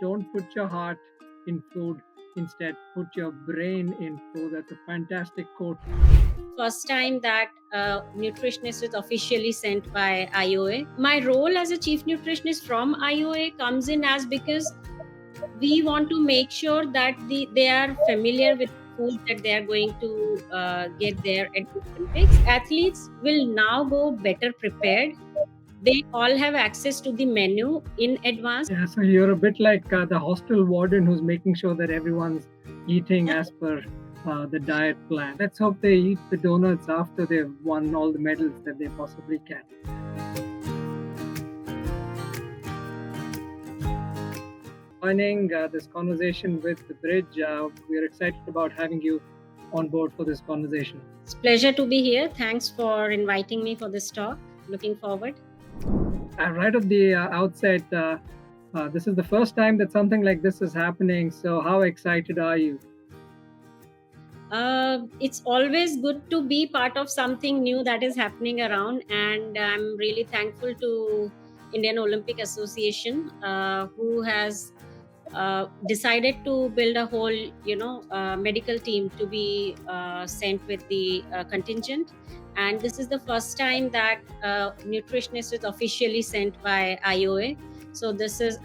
don't put your heart in food. Instead, put your brain in food. That's a fantastic quote. First time that nutritionist is officially sent by IOA. My role as a chief nutritionist from IOA comes in as because we want to make sure that they are familiar with food that they are going to get there at the Olympics. Athletes will now go better prepared. They all have access to the menu in advance. Yeah, so you're a bit like the hostel warden who's making sure that everyone's eating as per the diet plan. Let's hope they eat the donuts after they've won all the medals that they possibly can. Joining this conversation with the Bridge, we're excited about having you on board for this conversation. It's a pleasure to be here. Thanks for inviting me for this talk. Looking forward. Right at the outset, this is the first time that something like this is happening. So, how excited are you? It's always good to be part of something new that is happening around, and I'm really thankful to Indian Olympic Association, who has decided to build a whole, medical team to be sent with the contingent. And this is the first time that nutritionist is officially sent by IOA. So this is,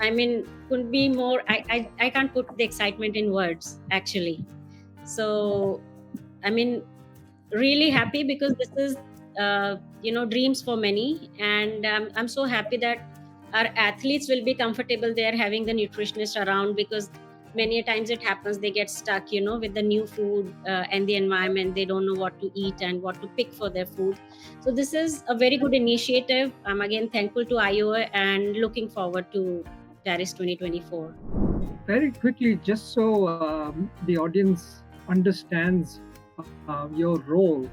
couldn't be more. I can't put the excitement in words, actually. So, really happy because this is, dreams for many. And I'm so happy that our athletes will be comfortable there having the nutritionist around, because many a times it happens they get stuck, with the new food and the environment. They don't know what to eat and what to pick for their food. So this is a very good initiative. I'm again thankful to IOA and looking forward to Paris 2024. Very quickly, just so the audience understands your role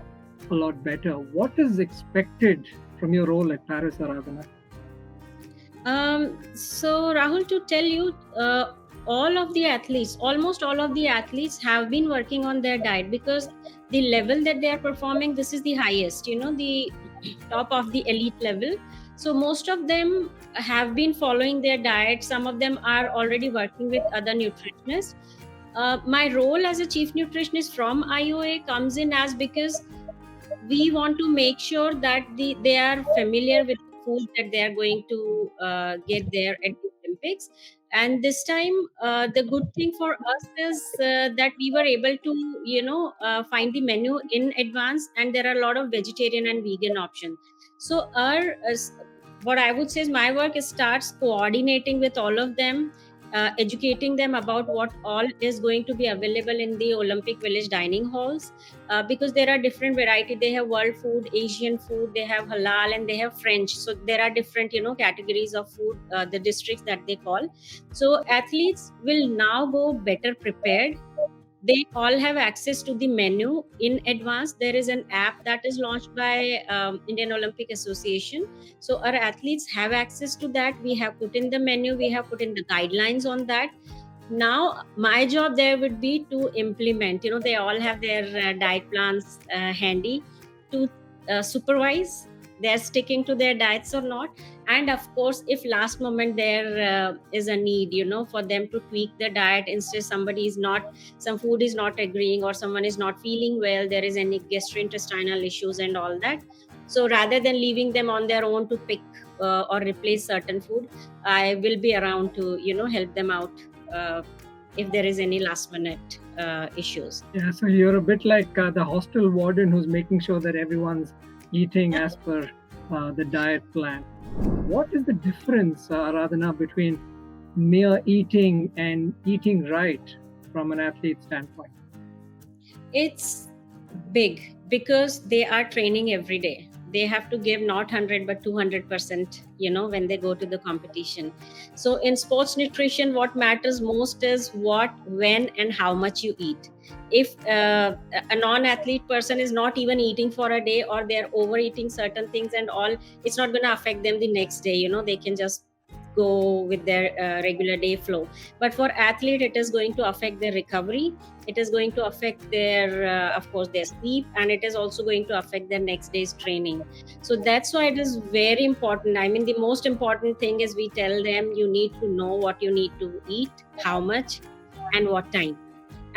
a lot better, what is expected from your role at Paris Aradhana? So Rahul, to tell you, almost all of the athletes have been working on their diet, because the level that they are performing, this is the highest, the top of the elite level. So most of them have been following their diet. Some of them are already working with other nutritionists. My role as a chief nutritionist from IOA comes in as because we want to make sure that they are familiar with the food that they are going to get there at the Olympics. And this time, the good thing for us is that we were able to, find the menu in advance, and there are a lot of vegetarian and vegan options. So what I would say is my work starts coordinating with all of them, educating them about what all is going to be available in the Olympic Village dining halls, because there are different variety. They have world food, Asian food, they have halal, and they have French. So there are different, categories of food, the districts that they call. So athletes will now go better prepared. They all have access to the menu in advance. There is an app that is launched by Indian Olympic Association. So our athletes have access to that. We have put in the menu, we have put in the guidelines on that. Now my job there would be to implement, they all have their diet plans handy, to supervise they're sticking to their diets or not. And of course, if last moment there is a need, for them to tweak the diet, instead some food is not agreeing, or someone is not feeling well, there is any gastrointestinal issues and all that. So rather than leaving them on their own to pick or replace certain food, I will be around to help them out if there is any last minute issues. Yeah, so you're a bit like the hostel warden who's making sure that everyone's eating as per the diet plan. What is the difference, Aradhana, between mere eating and eating right from an athlete standpoint? It's big, because they are training every day. They have to give not 100 but 200%, when they go to the competition. So in sports nutrition, what matters most is what, when, and how much you eat. If a non-athlete person is not even eating for a day, or they're overeating certain things and all, it's not going to affect them the next day. They can just go with their regular day flow. But for athlete, it is going to affect their recovery, it is going to affect their of course their sleep, and it is also going to affect their next day's training. So that's why it is very important. I mean, the most important thing is we tell them you need to know what you need to eat, how much, and what time.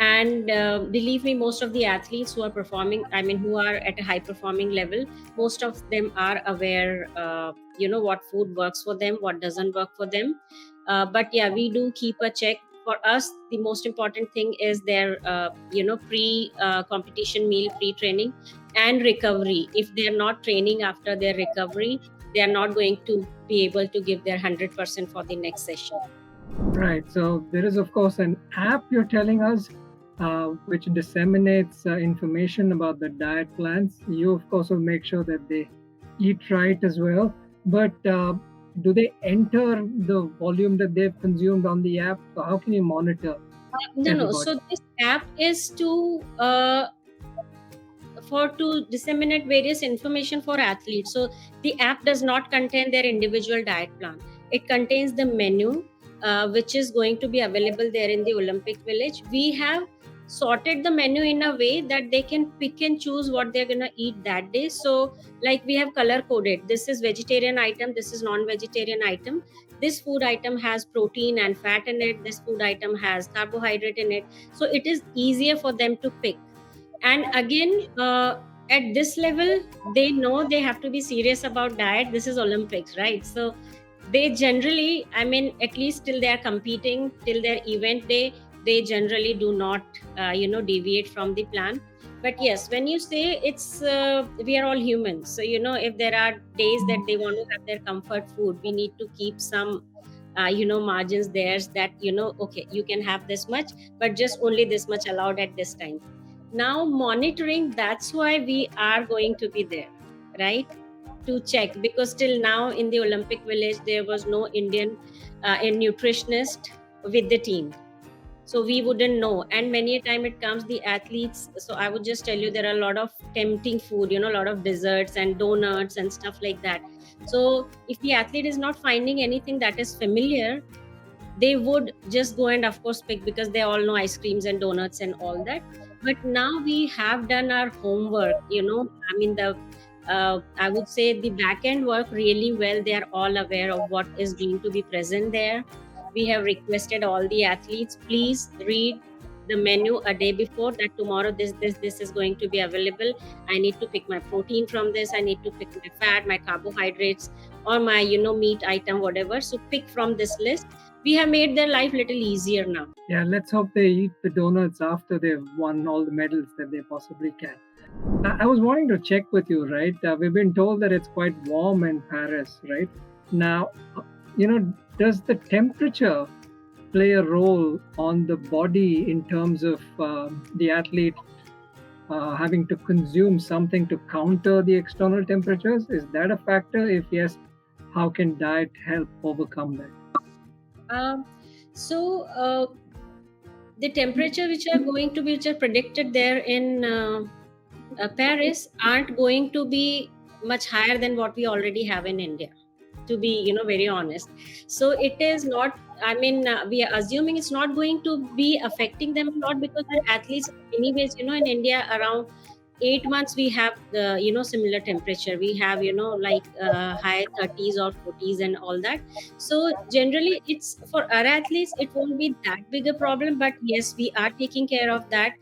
And believe me, most of the athletes who are performing, I mean, who are at a high performing level, most of them are aware, what food works for them, what doesn't work for them. But yeah, we do keep a check. For us, the most important thing is their pre competition meal, pre training, and recovery. If they are not training after their recovery, they are not going to be able to give their 100% for the next session. Right. So there is, of course, an app you're telling us which disseminates information about the diet plans. You, of course, will make sure that they eat right as well. But do they enter the volume that they've consumed on the app? So how can you monitor No. everybody? So this app is to disseminate various information for athletes. So the app does not contain their individual diet plan. It contains the menu, which is going to be available there in the Olympic Village. We have sorted the menu in a way that they can pick and choose what they're going to eat that day. So like we have color coded, this is vegetarian item, this is non-vegetarian item, this food item has protein and fat in it, this food item has carbohydrate in it. So it is easier for them to pick. And again, at this level, they know they have to be serious about diet. This is Olympics, right? So they generally, I mean, at least till they are competing, till their event day, they generally do not deviate from the plan. But yes, when you say it's we are all humans, so if there are days that they want to have their comfort food, we need to keep some margins there, that okay, you can have this much, but just only this much allowed at this time. Now monitoring, that's why we are going to be there, right, to check, because till now in the Olympic Village there was no Indian a nutritionist with the team, so we wouldn't know. And many a time it comes the athletes, so I would just tell you, there are a lot of tempting food, a lot of desserts and donuts and stuff like that. So if the athlete is not finding anything that is familiar, they would just go and of course pick, because they all know ice creams and donuts and all that. But now we have done our homework, I mean, the I would say the back end work really well. They are all aware of what is going to be present there. We have requested all the athletes, please read the menu a day before, that tomorrow this is going to be available. I need to pick my protein from this, I need to pick my fat, my carbohydrates, or my meat item, whatever. So pick from this list. We have made their life little easier now. Yeah, let's hope they eat the donuts after they've won all the medals that they possibly can. I was wanting to check with you, right? We've been told that it's quite warm in Paris, right? Now, does the temperature play a role on the body in terms of the athlete having to consume something to counter the external temperatures? Is that a factor? If yes, how can diet help overcome that? So the temperature which are predicted there in Paris aren't going to be much higher than what we already have in India, to be very honest. So it is not, I mean, we are assuming it's not going to be affecting them a lot, because our athletes anyways, in India around 8 months we have the similar temperature, we have like high 30s or 40s and all that. So generally it's for our athletes, it won't be that big a problem. But yes, we are taking care of that.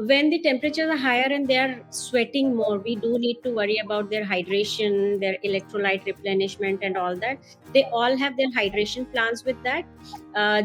When the temperatures are higher and they are sweating more, we do need to worry about their hydration, their electrolyte replenishment and all that. They all have their hydration plans with that.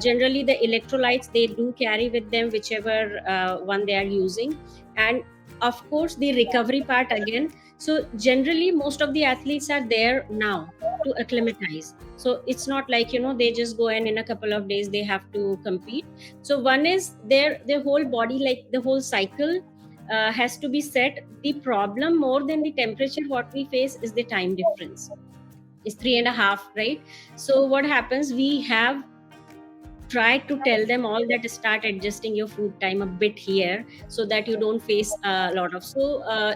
Generally the electrolytes they do carry with them, whichever one they are using. And of course the recovery part again. So generally most of the athletes are there now to acclimatize. So it's not like they just go and in a couple of days they have to compete. So one is their whole body, like the whole cycle has to be set. The problem more than the temperature what we face is the time difference. It's 3.5, right? So what happens, we have try to tell them all that start adjusting your food time a bit here, so that you don't face a lot of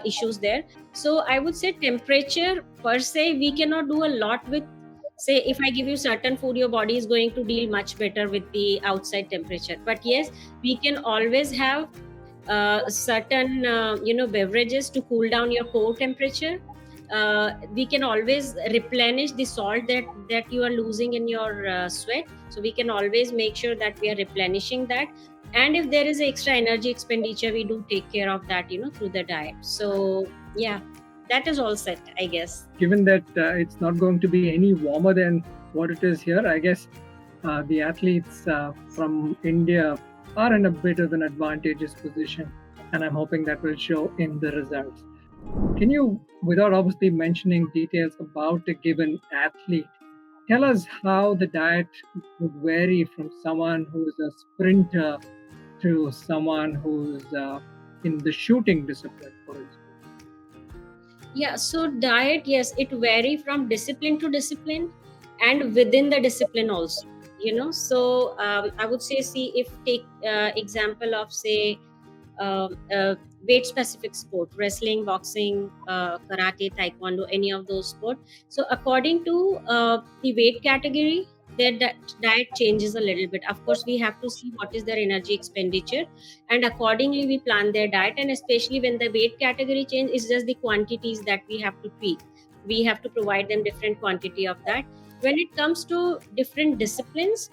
issues there. So I would say temperature per se we cannot do a lot with say if I give you certain food, your body is going to deal much better with the outside temperature. But yes, we can always have certain beverages to cool down your core temperature. We can always replenish the salt that you are losing in your sweat, so we can always make sure that we are replenishing that. And if there is extra energy expenditure, we do take care of that, through the diet. So yeah, that is all set, I guess. Given that it's not going to be any warmer than what it is here, I guess the athletes from India are in a bit of an advantageous position, and I'm hoping that will show in the results. Can you, without obviously mentioning details about a given athlete, tell us how the diet would vary from someone who's a sprinter to someone who's in the shooting discipline, for instance? Yeah, so diet, yes, it vary from discipline to discipline and within the discipline also. So I would say, see, if take example of say weight specific sport, wrestling, boxing, karate, taekwondo, any of those sport. So according to the weight category, their diet changes a little bit. Of course, we have to see what is their energy expenditure, and accordingly we plan their diet. And especially when the weight category change, is just the quantities that we have to tweak. We have to provide them different quantity of that. When it comes to different disciplines,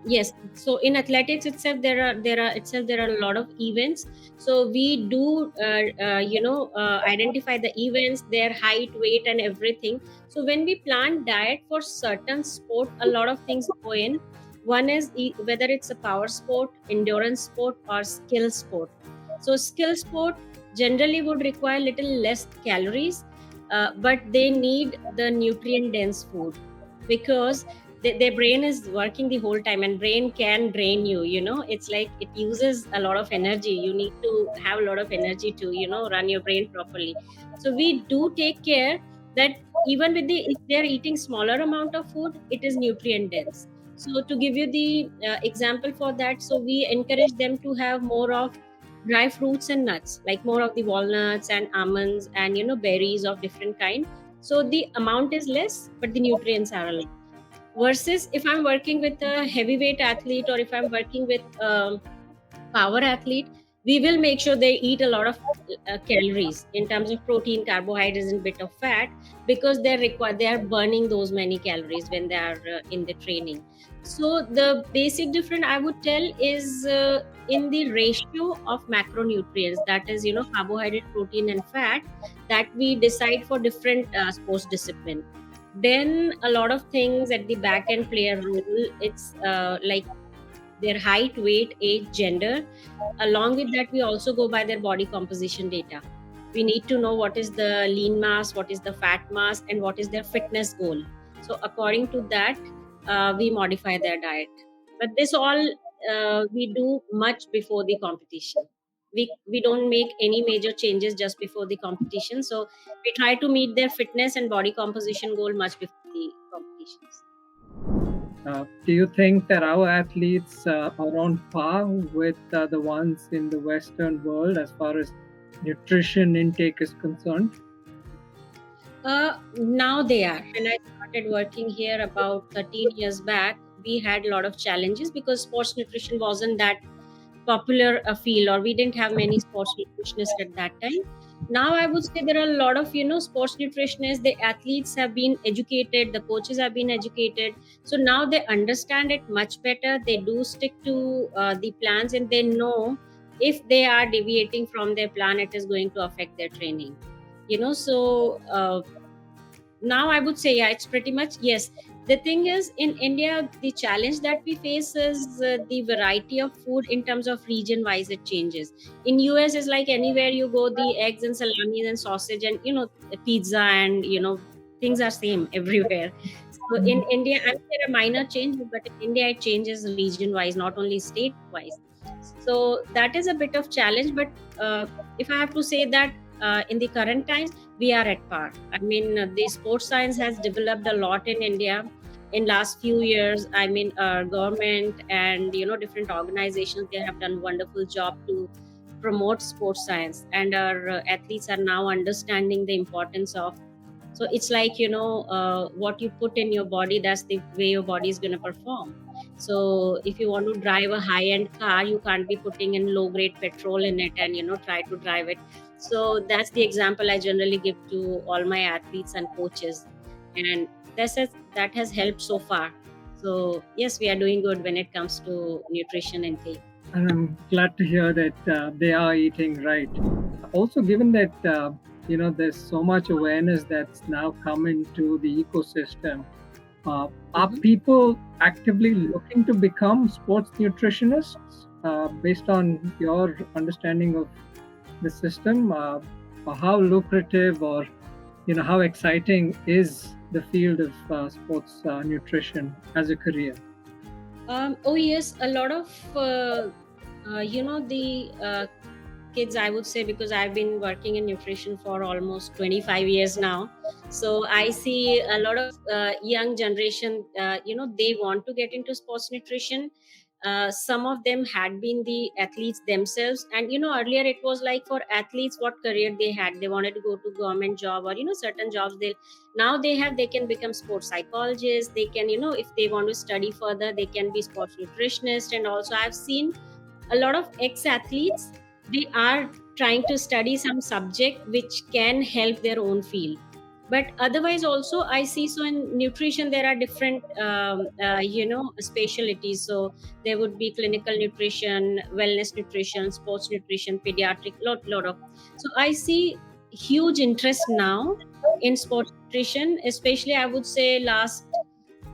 yes, so in athletics itself, there are a lot of events. So we do identify the events, their height, weight, and everything. So when we plan diet for certain sport, a lot of things go in. One is whether it's a power sport, endurance sport, or skill sport. So skill sport generally would require little less calories, but they need the nutrient dense food, because their brain is working the whole time, and brain can drain you. It's like it uses a lot of energy. You need to have a lot of energy to run your brain properly. So we do take care that even with the if they're eating smaller amount of food, it is nutrient dense. So to give you the example for that, so we encourage them to have more of dry fruits and nuts, like more of the walnuts and almonds and berries of different kind. So the amount is less, but the nutrients are a lot. Versus if I'm working with a heavyweight athlete, or if I'm working with power athlete, we will make sure they eat a lot of calories in terms of protein, carbohydrates, and bit of fat, because they are burning those many calories when they are in the training. So the basic difference I would tell is in the ratio of macronutrients, that is carbohydrate, protein, and fat, that we decide for different sports discipline. Then a lot of things at the back end play a role. It's like their height, weight, age, gender. Along with that, we also go by their body composition data. We need to know what is the lean mass, what is the fat mass, and what is their fitness goal. So according to that, we modify their diet. But this all we do much before the competition. We don't make any major changes just before the competition. So we try to meet their fitness and body composition goal much before the competitions. Do you think that our athletes are on par with the ones in the Western world as far as nutrition intake is concerned? Now they are. When I started working here about 13 years back, we had a lot of challenges because sports nutrition wasn't that popular a field, or we didn't have many sports nutritionists at that time. Now I would say there are a lot of sports nutritionists. The athletes have been educated, the coaches have been educated, so now they understand it much better. They do stick to the plans, and they know if they are deviating from their plan, it is going to affect their training. So now I would say, yeah, it's pretty much yes. The thing is, in India, the challenge that we face is the variety of food in terms of region wise. It changes. In US, is like anywhere you go, the eggs and salamis and sausage and pizza and things are same everywhere. So in India, I mean, there are minor changes, but in India it changes region wise, not only state wise. So that is a bit of challenge. But if I have to say that in the current times, we are at par. I mean, the sports science has developed a lot in India in last few years. I mean, our government and different organizations, they have done wonderful job to promote sports science, and our athletes are now understanding the importance of So it's like, what you put in your body, that's the way your body is going to perform. So if you want to drive a high end car, you can't be putting in low grade petrol in it and try to drive it. So that's the example I generally give to all my athletes and coaches, and that has helped so far. So yes, we are doing good when it comes to nutrition intake. And I'm glad to hear that they are eating right. Also, given that there's so much awareness that's now come into the ecosystem, are Mhm. people actively looking to become sports nutritionists based on your understanding of the system? Or how lucrative or how exciting is the field of sports nutrition as a career? Oh yes, a lot of the kids, I would say, because I've been working in nutrition for almost 25 years now. So I see a lot of young generation, they want to get into sports nutrition. Some of them had been the athletes themselves, and earlier it was like for athletes what career they had, they wanted to go to government job or certain jobs. They can become sports psychologists, they can, if they want to study further, they can be sports nutritionist. And also I've seen a lot of ex athletes, they are trying to study some subject which can help their own field. But otherwise also I see, so in nutrition there are different specialties. So there would be clinical nutrition, wellness nutrition, sports nutrition, pediatric, lot of. So I see huge interest now in sports nutrition, especially I would say last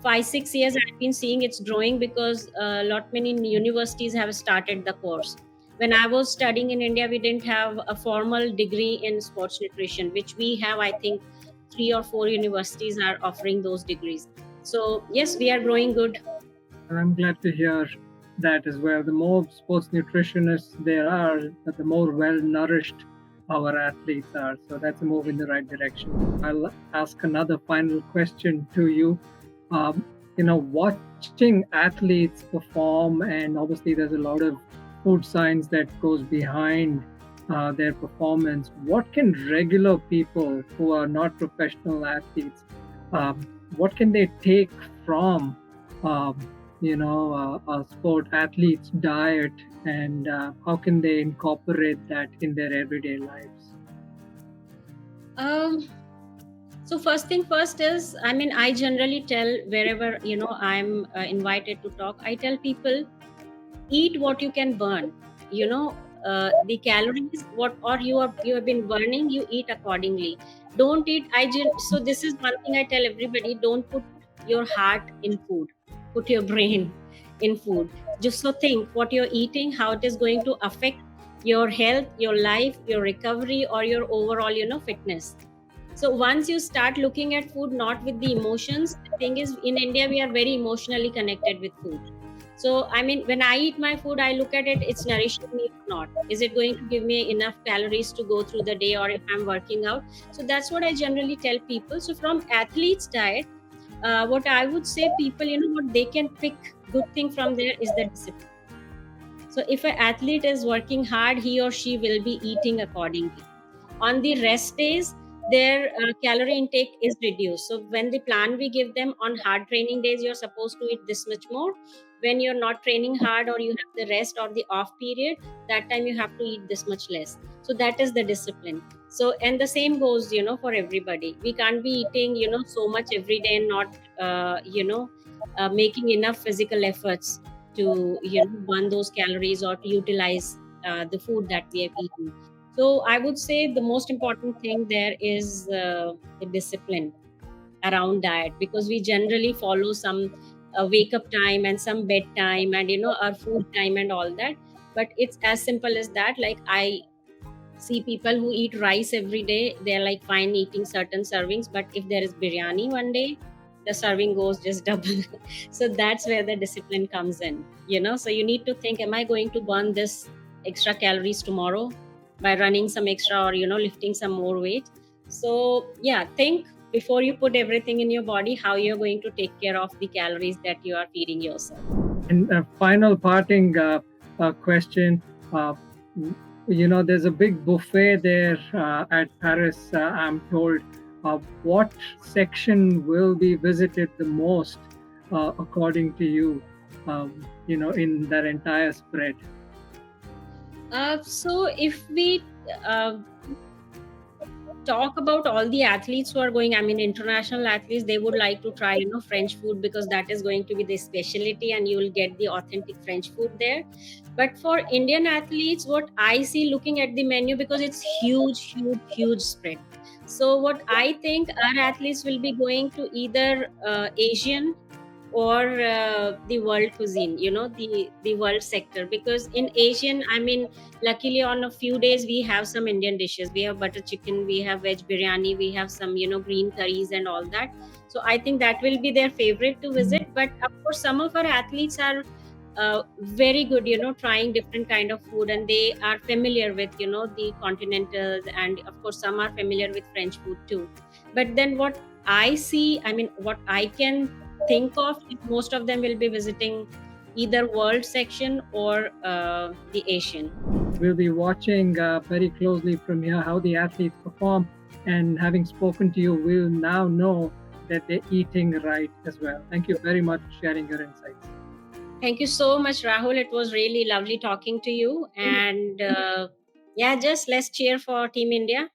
5 6 years I've been seeing it's growing, because a lot many universities have started the course. When I was studying in India, we didn't have a formal degree in sports nutrition, which we have, I think 3 or 4 universities are offering those degrees. So yes, we are growing good. And I'm glad to hear that as well. The more sports nutritionists there are, the more well nourished our athletes are. So that's a move in the right direction. I'll ask another final question to you. Watching athletes perform, and obviously there's a lot of food science that goes behind their performance. What can regular people who are not professional athletes, um, what can they take from um, a sport athlete's diet, and how can they incorporate that in their everyday lives? um so first thing first is, I mean, I generally tell wherever I'm invited to talk, I tell people, eat what you can burn. The calories what or you have been burning, you eat accordingly. Don't eat so this is one thing I tell everybody: don't put your heart in food, put your brain in food. Just so think what you're eating, how it is going to affect your health, your life, your recovery, or your overall fitness. So once you start looking at food not with the emotions, the thing is, in India we are very emotionally connected with food. So, I mean, when I eat my food, I look at it, it's nourishing me or not. Is it going to give me enough calories to go through the day, or if I'm working out? So, that's what I generally tell people. So, from athlete's diet, what I would say, people, what they can pick good thing from there is the discipline. So, if an athlete is working hard, he or she will be eating accordingly. On the rest days, their calorie intake is reduced. So when the plan we give them on hard training days, you're supposed to eat this much more. When you're not training hard, or you have the rest or the off period, that time you have to eat this much less. So that is the discipline. So, and the same goes for everybody. We can't be eating so much every day and not making enough physical efforts to burn those calories or to utilize the food that we have eaten. So I would say the most important thing there is the discipline around diet, because we generally follow some wake up time and some bedtime and our food time and all that. But it's as simple as that. Like, I see people who eat rice every day, they're like fine eating certain servings, but if there is biryani one day, the serving goes just double. So that's where the discipline comes in. So you need to think, am I going to burn this extra calories tomorrow by running some extra, or lifting some more weight? So yeah, think before you put everything in your body, how you're going to take care of the calories that you are feeding yourself. And a final parting question. Uh, there's a big buffet there at Paris, I'm told. what section will be visited the most, according to you, in that entire spread? So if we uh, talk about all the athletes who are going, I mean, international athletes, they would like to try, French food, because that is going to be the specialty and you will get the authentic French food there. But for Indian athletes, what I see looking at the menu, because it's huge, huge, huge spread. So what I think, our athletes will be going to either Asian or the world cuisine, the world sector. Because in Asian, I mean, luckily on a few days we have some Indian dishes. We have butter chicken, we have veg biryani, we have some, green curries and all that. So I think that will be their favorite to visit. But of course, some of our athletes are very good, trying different kind of food, and they are familiar with, the continentals, and of course some are familiar with French food too. But then what I see, I mean, what I can think of, most of them will be visiting either world section or the Asian. We'll be watching very closely from here how the athletes perform, and having spoken to you, we'll now know that they're eating right as well. Thank you very much for sharing your insights. Thank you so much, Rahul. It was really lovely talking to you. And yeah, just let's cheer for Team India.